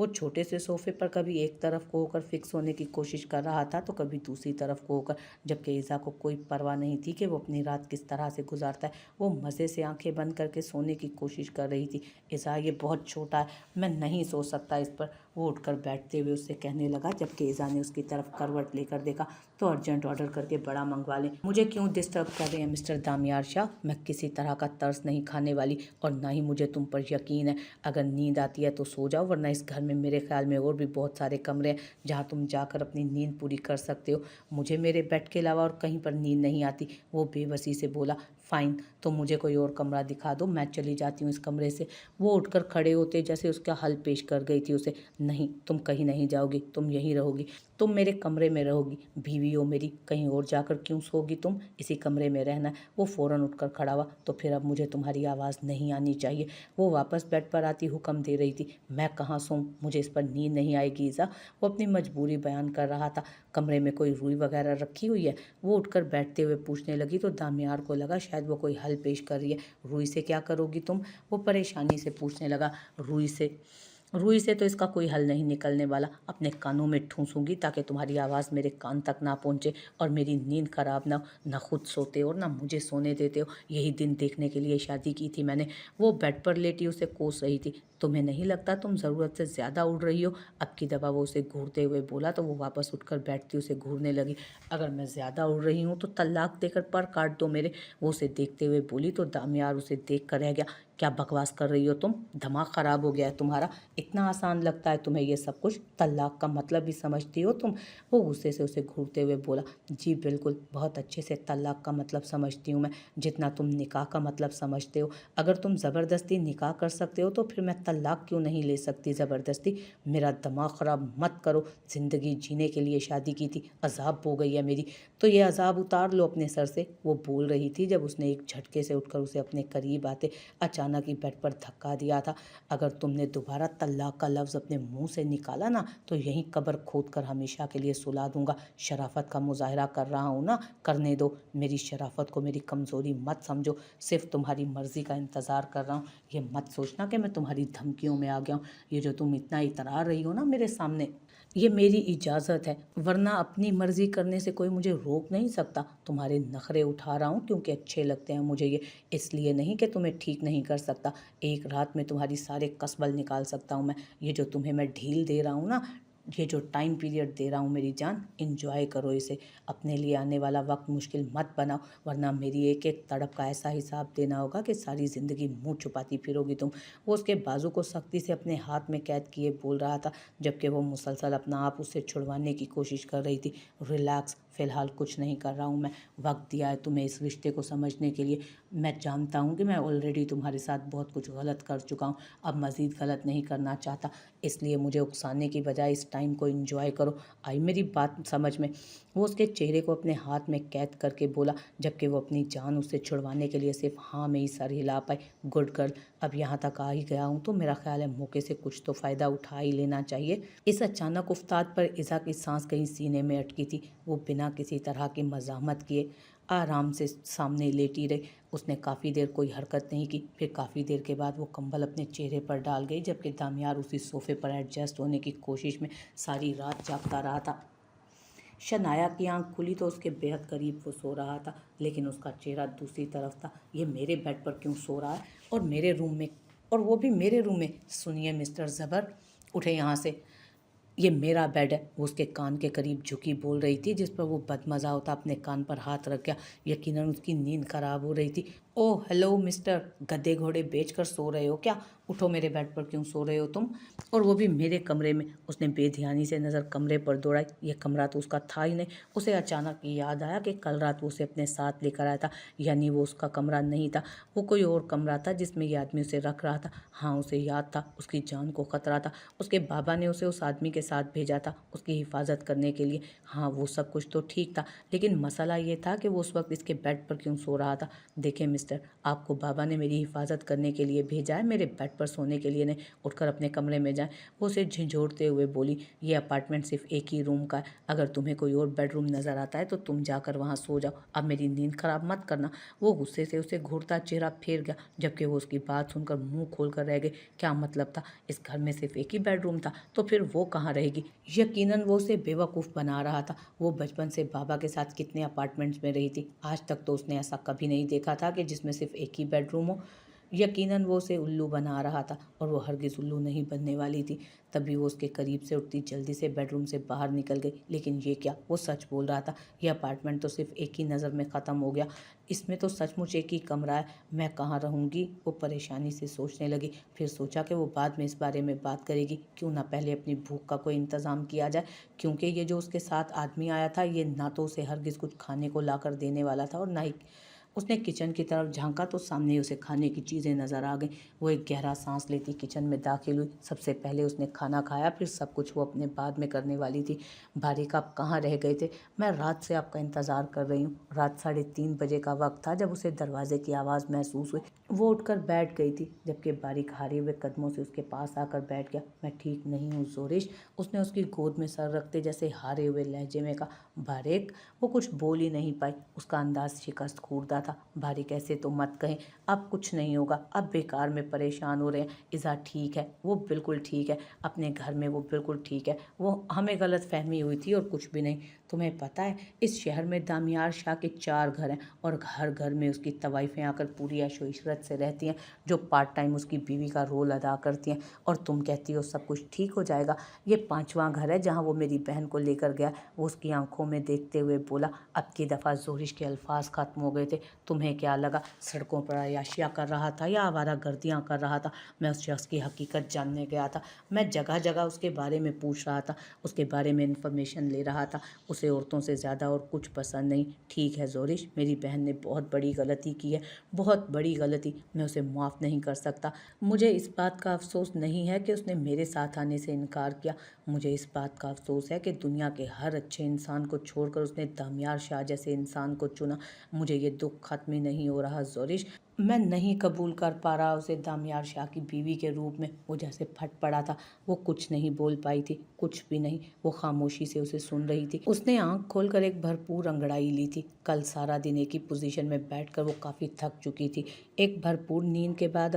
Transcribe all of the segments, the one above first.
वो छोटे से सोफे पर कभी एक तरफ को होकर फिक्स होने की कोशिश कर रहा था तो कभी दूसरी तरफ को होकर, जबकि ईज़ा को कोई परवाह नहीं थी कि वो अपनी रात किस तरह से गुजारता है। वो मज़े से आंखें बंद करके सोने की कोशिश कर रही थी। ईज़ा, ये बहुत छोटा है, मैं नहीं सो सकता इस पर, वो उठकर बैठते हुए उससे कहने लगा, जबकि ईज़ा ने उसकी तरफ करवट लेकर देखा तो अर्जेंट ऑर्डर करके बड़ा मंगवा लें। मुझे क्यों डिस्टर्ब कर रहे हैं मिस्टर दामियार शाह? मैं किसी तरह का तरस नहीं खाने वाली और ना ही मुझे तुम पर यकीन है। अगर नींद आती है तो सो जाओ, वरना इस घर में मेरे ख्याल में और भी बहुत सारे कमरे हैं जहाँ तुम जाकर अपनी नींद पूरी कर सकते हो। मुझे मेरे बेड के अलावा और कहीं पर नींद नहीं आती, वो बेबसी से बोला। फ़ाइन, तो मुझे कोई और कमरा दिखा दो, मैं चली जाती हूँ इस कमरे से। वो उठकर खड़े होते जैसे उसका हल पेश कर गई थी उसे। नहीं, तुम कहीं नहीं जाओगी, तुम यहीं रहोगी, तुम मेरे कमरे में रहोगी। बीवी हो मेरी, कहीं और जाकर क्यों सोगी तुम? इसी कमरे में रहना है। वो फ़ौरन उठकर खड़ा हुआ। तो फिर अब मुझे तुम्हारी आवाज़ नहीं आनी चाहिए। वो वापस बेड पर आती हुक्म दे रही थी। मैं कहाँ सोऊं? मुझे इस पर नींद नहीं आएगी ईज़ा, वो अपनी मजबूरी बयान कर रहा था। कमरे में कोई रुई वगैरह रखी हुई है? वो उठकर बैठते हुए पूछने लगी तो दामियार को लगा शायद वो कोई हल पेश कर रही है। रुई से क्या करोगी तुम? वो परेशानी से पूछने लगा। रुई से तो इसका कोई हल नहीं निकलने वाला। अपने कानों में ठूंसूंगी ताकि तुम्हारी आवाज़ मेरे कान तक ना पहुंचे और मेरी नींद खराब ना हो। ना खुद सोते हो और ना मुझे सोने देते हो। यही दिन देखने के लिए शादी की थी मैंने। वो बेड पर लेटी उसे कोस रही थी। तुम्हें नहीं लगता तुम ज़रूरत से ज़्यादा उड़ रही हो? अब की दफ़ा वो उसे घूरते हुए बोला तो वो वापस उठकर बैठती उसे घूरने लगी। अगर मैं ज़्यादा उड़ रही हूँ तो तलाक देकर पर काट दो मेरे, वो उसे देखते हुए बोली तो दामियार उसे देख कर रह गया। क्या बकवास कर रही हो तुम? दिमाग ख़राब हो गया है तुम्हारा? इतना आसान लगता है तुम्हें ये सब कुछ? तलाक का मतलब भी समझती हो तुम? वो गुस्से से उसे घूरते हुए बोला। जी बिल्कुल, बहुत अच्छे से तलाक का मतलब समझती हूँ मैं, जितना तुम निकाह का मतलब समझते हो। अगर तुम ज़बरदस्ती निकाह कर सकते हो तो फिर मैं तलाक क्यों नहीं ले सकती ज़बरदस्ती? मेरा दिमाग ख़राब मत करो। ज़िंदगी जीने के लिए शादी की थी, अजाब हो गई है मेरी, तो ये अजाब उतार लो अपने सर से। वो बोल रही थी जब उसने एक झटके से उठकर उसे अपने करीब आते अचानक ही बेड पर धक्का दिया था। अगर तुमने दोबारा तलाक का लफ्ज़ अपने मुंह से निकाला ना तो यहीं कब्र खोद कर हमेशा के लिए सुला दूंगा। शराफत का मुजाहरा कर रहा हूँ ना, करने दो। मेरी शराफत को मेरी कमज़ोरी मत समझो, सिर्फ तुम्हारी मर्ज़ी का इंतज़ार कर रहा हूँ। ये मत सोचना कि मैं तुम्हारी धमकियों में आ गया हूँ। ये जो तुम इतना इतरा रही हो ना मेरे सामने, ये मेरी इजाज़त है, वरना अपनी मर्ज़ी करने से कोई मुझे रोक नहीं सकता। तुम्हारे नखरे उठा रहा हूँ क्योंकि अच्छे लगते हैं मुझे ये, इसलिए नहीं कि तुम्हें ठीक नहीं कर सकता। एक रात में तुम्हारी सारे कसबल निकाल सकता हूँ मैं। ये जो तुम्हें मैं ढील दे रहा हूँ ना, ये जो टाइम पीरियड दे रहा हूँ मेरी जान, इंजॉय करो इसे। अपने लिए आने वाला वक्त मुश्किल मत बनाओ, वरना मेरी एक एक तड़प का ऐसा हिसाब देना होगा कि सारी ज़िंदगी मुँह छुपाती फिरोगी तुम। वो उसके बाजू को सख्ती से अपने हाथ में कैद किए बोल रहा था, जबकि वो मुसलसल अपना आप उससे छुड़वाने की कोशिश कर रही थी। रिलैक्स, फ़िलहाल कुछ नहीं कर रहा हूँ मैं। वक्त दिया है तुम्हें इस रिश्ते को समझने के लिए। मैं जानता हूँ कि मैं ऑलरेडी तुम्हारे साथ बहुत कुछ गलत कर चुका हूँ, अब मज़ीद गलत नहीं करना चाहता, इसलिए मुझे उकसाने की बजाय इस टाइम को एंजॉय करो। आई मेरी बात समझ में? वो उसके चेहरे को अपने हाथ में कैद करके बोला, जबकि वो अपनी जान उससे छुड़वाने के लिए सिर्फ हाँ में ही सर हिला पाई। गुड गर्ल, अब यहाँ तक आ ही गया हूँ तो मेरा ख्याल है मौके से कुछ तो फ़ायदा उठा ही लेना चाहिए। इस अचानक उफ्ताद पर ईज़ा की सांस कहीं सीने में अटकी थी। वो बिना किसी तरह की मज़ाहमत किए आराम से सामने लेटी रही। उसने काफ़ी देर कोई हरकत नहीं की। फिर काफ़ी देर के बाद वो कंबल अपने चेहरे पर डाल गई, जबकि दामियार उसी सोफ़े पर एडजस्ट होने की कोशिश में सारी रात जागता रहा था। शनाया की आंख खुली तो उसके बेहद करीब वो सो रहा था, लेकिन उसका चेहरा दूसरी तरफ था। ये मेरे बेड पर क्यों सो रहा है? और मेरे रूम में, और वो भी मेरे रूम में? सुनिए मिस्टर ज़बर, उठे यहाँ से, ये मेरा बेड है। वो उसके कान के करीब झुकी बोल रही थी, जिस पर वो बदमज़ा होता अपने कान पर हाथ रख गया। यकीनन उसकी नींद खराब हो रही थी। ओह हेलो मिस्टर, गधे घोड़े बेच कर सो रहे हो क्या? उठो, मेरे बेड पर क्यों सो रहे हो तुम? और वो भी मेरे कमरे में। उसने बेध्यानी से नज़र कमरे पर दौड़ाई। ये कमरा तो उसका था ही नहीं। उसे अचानक याद आया कि कल रात वो उसे अपने साथ लेकर आया था, यानी वो उसका कमरा नहीं था, वो कोई और कमरा था जिसमें ये आदमी उसे रख रहा था। हाँ, उसे याद था, उसकी जान को ख़तरा था। उसके बाबा ने उसे उस आदमी के साथ भेजा था उसकी हिफाजत करने के लिए। हाँ, वो सब कुछ तो ठीक था, लेकिन मसला ये था कि वो उस वक्त इसके बेड पर क्यों सो रहा था। देखें मिस्टर मिस्टर, आपको बाबा ने मेरी हिफाजत करने के लिए भेजा है, मेरे बेड पर सोने के लिए नहीं। उठकर अपने कमरे में जाएं। वो उसे झिझोड़ते हुए बोली, ये अपार्टमेंट सिर्फ एक ही रूम का है, अगर तुम्हें कोई और बेडरूम नज़र आता है तो तुम जाकर वहाँ सो जाओ, अब मेरी नींद खराब मत करना। वो गुस्से से उसे घूरता चेहरा फेर गया, जबकि वो उसकी बात सुनकर मुंह खोल कर रह गई। क्या मतलब था? इस घर में सिर्फ एक ही बेडरूम था, तो फिर वो कहाँ रहेगी? यकीनन वो उसे बेवकूफ़ बना रहा था। वो बचपन से बाबा के साथ कितने अपार्टमेंट्स में रही थी, आज तक तो उसने ऐसा कभी नहीं देखा था कि जिसमें सिर्फ एक ही बेडरूम हो। यकीनन वो उसे उल्लू बना रहा था, और वो हरगिज़ उल्लू नहीं बनने वाली थी। तभी वो उसके करीब से उठती जल्दी से बेडरूम से बाहर निकल गई। लेकिन ये क्या, वो सच बोल रहा था। यह अपार्टमेंट तो सिर्फ एक ही नज़र में ख़त्म हो गया, इसमें तो सचमुच एक ही कमरा है, मैं कहाँ रहूँगी? वो परेशानी से सोचने लगी। फिर सोचा कि वो बाद में इस बारे में बात करेगी, क्यों ना पहले अपनी भूख का कोई इंतज़ाम किया जाए, क्योंकि ये जो उसके साथ आदमी आया था ये ना तो उसे हरगिज़ कुछ खाने को ला कर देने वाला था, और ना ही उसने किचन की तरफ झांका तो सामने उसे खाने की चीज़ें नज़र आ गईं। वो एक गहरा सांस लेती किचन में दाखिल हुई। सबसे पहले उसने खाना खाया, फिर सब कुछ वो अपने बाद में करने वाली थी। बारिक, आप कहाँ रह गए थे? मैं रात से आपका इंतज़ार कर रही हूँ। रात 3:30 बजे का वक्त था जब उसे दरवाजे की आवाज़ महसूस हुई। वो उठकर बैठ गई थी, जबकि बारिक हारे हुए कदमों से उसके पास आकर बैठ गया। मैं ठीक नहीं हूँ जोरिश, उसने उसकी गोद में सर रखते जैसे हारे हुए लहजे में कहा। बारिक, वो कुछ बोल ही नहीं पाई, उसका अंदाज शिकस्त खूरदा था। बारिक, ऐसे तो मत कहें, अब कुछ नहीं होगा, अब बेकार में परेशान हो रहे हैं। इज़ा ठीक है, वो बिल्कुल ठीक है, अपने घर में वो बिल्कुल ठीक है, वो हमें गलत फहमी हुई थी और कुछ भी नहीं। तुम्हें पता है, इस शहर में दामियार शाह के 4 घर हैं, और हर घर में उसकी तवाइफें आकर पूरी ऐशो इशरत से रहती हैं, जो पार्ट टाइम उसकी बीवी का रोल अदा करती हैं। और तुम कहती हो सब कुछ ठीक हो जाएगा। ये 5वां घर है जहाँ वो मेरी बहन को लेकर गया। वो उसकी आंखों में देखते हुए बोला। अब की दफ़ा जोरिश के अल्फाज ख़त्म हो गए थे। तुम्हें क्या लगा, सड़कों पर अय्याशियाँ कर रहा था या आवारागर्दियाँ कर रहा था? मैं उस शख्स की हकीकत जानने गया था। मैं जगह जगह उसके बारे में पूछ रहा था, उसके बारे में इन्फॉर्मेशन ले रहा था। उसे औरतों से ज़्यादा और कुछ पसंद नहीं। ठीक है जोरिश, मेरी बहन ने बहुत बड़ी गलती की है, बहुत बड़ी गलती। मैं उसे माफ़ नहीं कर सकता। मुझे इस बात का अफसोस नहीं है कि उसने मेरे साथ आने से इनकार किया। मुझे इस बात का अफसोस है कि दुनिया के हर अच्छे इंसान को छोड़कर उसने दामियार शाह जैसे इंसान को चुना। मुझे ये दुख खत्म ही नहीं हो रहा जोरिश। मैं नहीं कबूल कर पा रहा उसे दामियार शाह की बीवी के रूप में। वो जैसे फट पड़ा था। वो कुछ नहीं बोल पाई थी, कुछ भी नहीं। वो खामोशी से उसे सुन रही थी। उसने आंख खोलकर एक भरपूर अंगड़ाई ली थी। कल सारा दिन एक ही पोजीशन में बैठकर वो काफ़ी थक चुकी थी। एक भरपूर नींद के बाद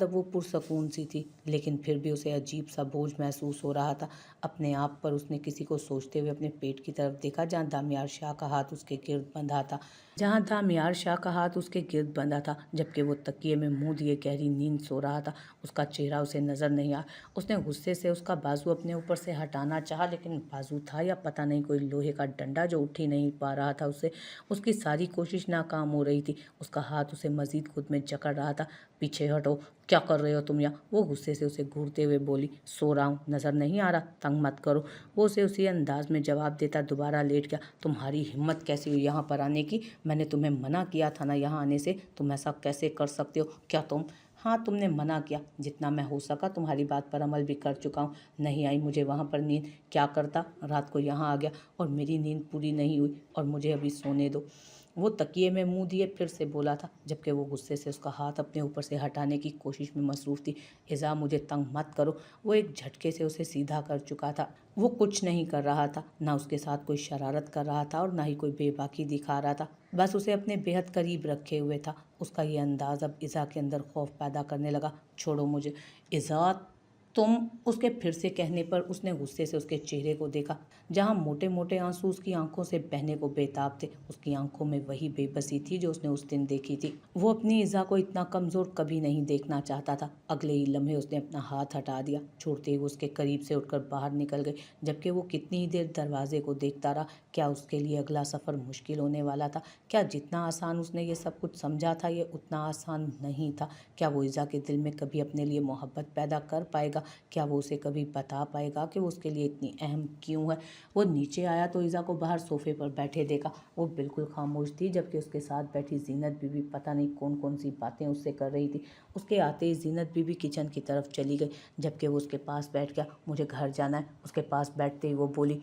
अब वो पुरसकून सी थी, लेकिन फिर भी उसे अजीब सा बोझ महसूस हो रहा था अपने आप पर। उसने किसी को सोचते हुए अपने पेट की तरफ देखा, जहाँ दामियार शाह का हाथ उसके गिर्द बंधा था, जबकि वो तकिए में मुंह दिए गहरी नींद सो रहा था। उसका चेहरा उसे नजर नहीं आया। उसने गुस्से से उसका बाजू अपने ऊपर से हटाना चाहा, लेकिन बाजू था या पता नहीं कोई लोहे का डंडा जो उठ ही नहीं पा रहा था उससे। उसकी सारी कोशिश नाकाम हो रही थी। उसका हाथ उसे मजीद खुद में जकड़ रहा था। पीछे हटो, क्या कर रहे हो तुम यहाँ? वो गुस्से से उसे घूरते हुए बोली। सो रहा हूँ, नज़र नहीं आ रहा, तंग मत करो। वो उसे उसी अंदाज में जवाब देता दोबारा लेट गया। तुम्हारी हिम्मत कैसी हुई यहाँ पर आने की? मैंने तुम्हें मना किया था ना यहाँ आने से, तुम ऐसा कैसे कर सकते हो? क्या तुम? हाँ, तुमने मना किया, जितना मैं हो सका तुम्हारी बात पर अमल भी कर चुका हूँ। नहीं आई मुझे वहाँ पर नींद, क्या करता? रात को यहाँ आ गया और मेरी नींद पूरी नहीं हुई, और मुझे अभी सोने दो। वो तकिए में मुंह दिए फिर से बोला था, जबकि वो गुस्से से उसका हाथ अपने ऊपर से हटाने की कोशिश में मसरूफ़ थी। इज़ा, मुझे तंग मत करो। वो एक झटके से उसे सीधा कर चुका था। वो कुछ नहीं कर रहा था, ना उसके साथ कोई शरारत कर रहा था और ना ही कोई बेबाकी दिखा रहा था, बस उसे अपने बेहद करीब रखे हुए था। उसका ये अंदाज़ अब इज़ा के अंदर खौफ पैदा करने लगा। छोड़ो मुझे इज़ा, तुम। उसके फिर से कहने पर उसने गुस्से से उसके चेहरे को देखा, जहाँ मोटे मोटे आंसू उसकी आंखों से बहने को बेताब थे। उसकी आंखों में वही बेबसी थी जो उसने उस दिन देखी थी। वो अपनी इज़ा को इतना कमज़ोर कभी नहीं देखना चाहता था। अगले ही लम्हे उसने अपना हाथ हटा दिया। छोड़ते ही उसके करीब से उठकर बाहर निकल गई, जबकि वो कितनी ही देर दरवाजे को देखता रहा। क्या उसके लिए अगला सफ़र मुश्किल होने वाला था? क्या जितना आसान उसने ये सब कुछ समझा था, ये उतना आसान नहीं था? क्या वो इज़ा के दिल में कभी अपने लिए मोहब्बत पैदा कर पाएगा? क्या वो उसे कभी बता पाएगा कि वो उसके लिए इतनी अहम क्यों है? वो नीचे आया तो इज़ा को बाहर सोफे पर बैठे देखा। वो बिल्कुल खामोश थी, जबकि उसके साथ बैठी जीनत बीबी पता नहीं कौन कौन सी बातें उससे कर रही थी। उसके आते ही जीनत बीबी किचन की तरफ चली गई, जबकि वो उसके पास बैठ गया। मुझे घर जाना है। उसके पास बैठते ही वो बोली,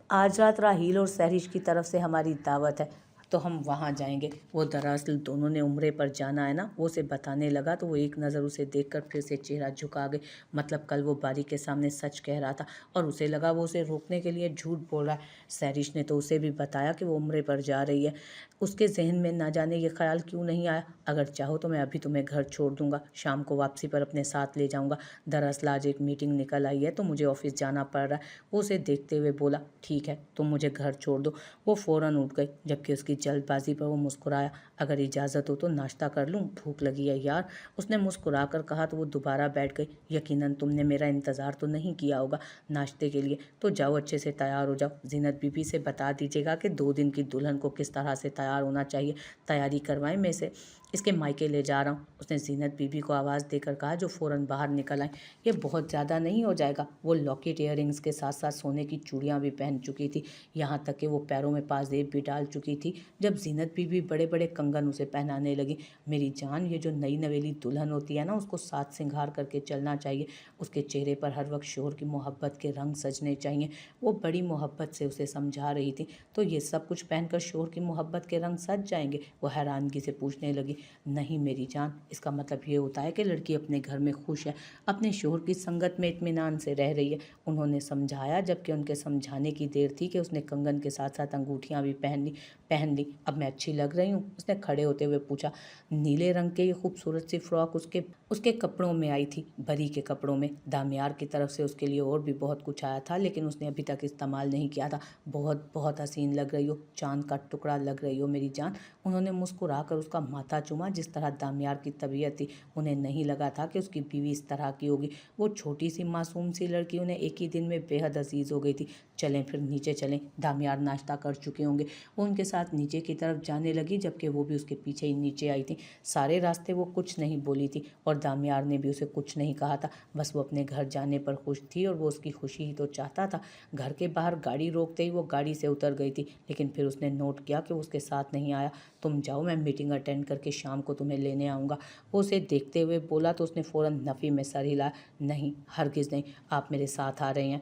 आज रात राहील और सहरिश की तरफ से हमारी दावत है, तो हम वहाँ जाएंगे। वो दरअसल दोनों ने उम्रे पर जाना है ना, वो उसे बताने लगा तो वो एक नज़र उसे देखकर फिर से चेहरा झुका गई। मतलब कल वो बारी के सामने सच कह रहा था और उसे लगा वो उसे रोकने के लिए झूठ बोल रहा है। सैरिश ने तो उसे भी बताया कि वो उम्रे पर जा रही है। उसके जहन में ना जाने ये ख्याल क्यों नहीं आया, अगर चाहो तो मैं अभी तुम्हें घर छोड़ दूंगा, शाम को वापसी पर अपने साथ ले जाऊंगा। दरअसल आज एक मीटिंग निकल आई है तो मुझे ऑफिस जाना पड़ रहा है। वो उसे देखते हुए बोला, ठीक है तुम मुझे घर छोड़ दो। वो फ़ौरन उठ गई, जबकि उसकी जल्दबाजी पर वो मुस्कुराया। अगर इजाज़त हो तो नाश्ता कर लूँ, भूख लगी है यार, उसने मुस्कुरा कर कहा तो वो दोबारा बैठ गई। यकीनन तुमने मेरा इंतज़ार तो नहीं किया होगा नाश्ते के लिए, तो जाओ अच्छे से तैयार हो जाओ। ज़ीनत बीबी से बता दीजिएगा कि 2 दिन की दुल्हन को किस तरह से तैयार होना चाहिए, तैयारी करवाएं, मैं से इसके मायके ले जा रहा हूँ, उसने ज़ीनत बीबी को आवाज़ देकर कहा, जो फ़ौरन बाहर निकल आई। ये बहुत ज़्यादा नहीं हो जाएगा? वो लॉकेट इयररिंग्स के साथ साथ सोने की चूड़ियाँ भी पहन चुकी थी, यहाँ तक कि वो पैरों में पाजेब भी डाल चुकी थी। जब ज़ीनत बीबी बड़े बड़े कंगन उसे पहनाने लगी, मेरी जान ये जो नई नवेली दुल्हन होती है ना, उसको साथ श्रृंगार करके चलना चाहिए, उसके चेहरे पर हर वक्त शोहर की मोहब्बत के रंग सजने चाहिए। वो बड़ी मोहब्बत से उसे समझा रही थी। तो ये सब कुछ पहनकर शोहर की मोहब्बत के रंग सज जाएंगे? वो हैरानगी से पूछने लगी। नहीं मेरी जान, इसका मतलब ये होता है कि लड़की अपने घर में खुश है, अपने शोहर की संगत में इत्मीनान से रह रही है, उन्होंने समझाया। जबकि उनके समझाने की देर थी कि उसने कंगन के साथ साथ अंगूठियां भी पहन ली। अब मैं अच्छी लग रही हूँ, उसने खड़े होते हुए पूछा। नीले रंग के ये खूबसूरत सी फ्रॉक उसके उसके कपड़ों में आई थी, बरी के कपड़ों में। दामियार की तरफ से उसके लिए और भी बहुत कुछ आया था, लेकिन उसने अभी तक इस्तेमाल नहीं किया था। बहुत बहुत हसीन लग रही हो, चांद का टुकड़ा लग रही हो मेरी जान, उन्होंने मुस्कुरा कर उसका माथा चूमा। जिस तरह दामियार की तबीयत थी, उन्हें नहीं लगा था कि उसकी बीवी इस तरह की होगी। वो छोटी सी मासूम सी लड़की उन्हें एक ही दिन में बेहद अजीज़ हो गई थी। चलें फिर नीचे चलें, दामियार नाश्ता कर चुके होंगे। वो उनके साथ नीचे की तरफ जाने लगी, जबकि वो भी उसके पीछे ही नीचे आई थी। सारे रास्ते वो कुछ नहीं बोली थी और दामियार ने भी उसे कुछ नहीं कहा था। बस वो अपने घर जाने पर खुश थी और वो उसकी खुशी ही तो चाहता था। घर के बाहर गाड़ी रोकते ही वो गाड़ी से उतर गई थी, लेकिन फिर उसने नोट किया कि वो उसके साथ नहीं आया। तुम जाओ, मैं मीटिंग अटेंड करके शाम को तुम्हें लेने आऊँगा, वो उसे देखते हुए बोला। तो उसने फ़ौरन नफ़ी में सर हिलाया। नहीं, हरगिज़ नहीं, आप मेरे साथ आ रहे हैं।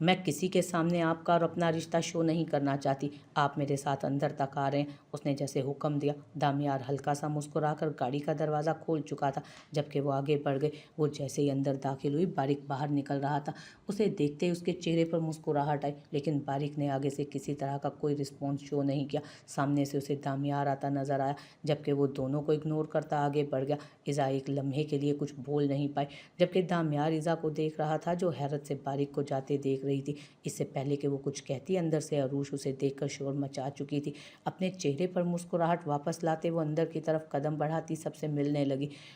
मैं किसी के सामने आपका और अपना रिश्ता शो नहीं करना चाहती, आप मेरे साथ अंदर तक आ रहे हैं, उसने जैसे हुक्म दिया। दामियार हल्का सा मुस्कुराकर गाड़ी का दरवाज़ा खोल चुका था, जबकि वो आगे बढ़ गए। वो जैसे ही अंदर दाखिल हुई, बारिक बाहर निकल रहा था। उसे देखते ही उसके चेहरे पर मुस्कुराहट आई, लेकिन बारिक ने आगे से किसी तरह का कोई रिस्पॉन्स शो नहीं किया। सामने से उसे दामियार आता नजर आया, जबकि वो दोनों को इग्नोर करता आगे बढ़ गया। इज़ा एक लम्हे के लिए कुछ बोल नहीं पाई, जबकि दामियार इज़ा को देख रहा था, जो हैरत से बारिक को जाते देख रही थी। इससे पहले कि वो कुछ कहती, अंदर से अरूश उसे देखकर शोर मचा चुकी थी। अपने चेहरे पर मुस्कुराहट वापस लाते वो अंदर की तरफ कदम बढ़ाती सबसे मिलने लगी।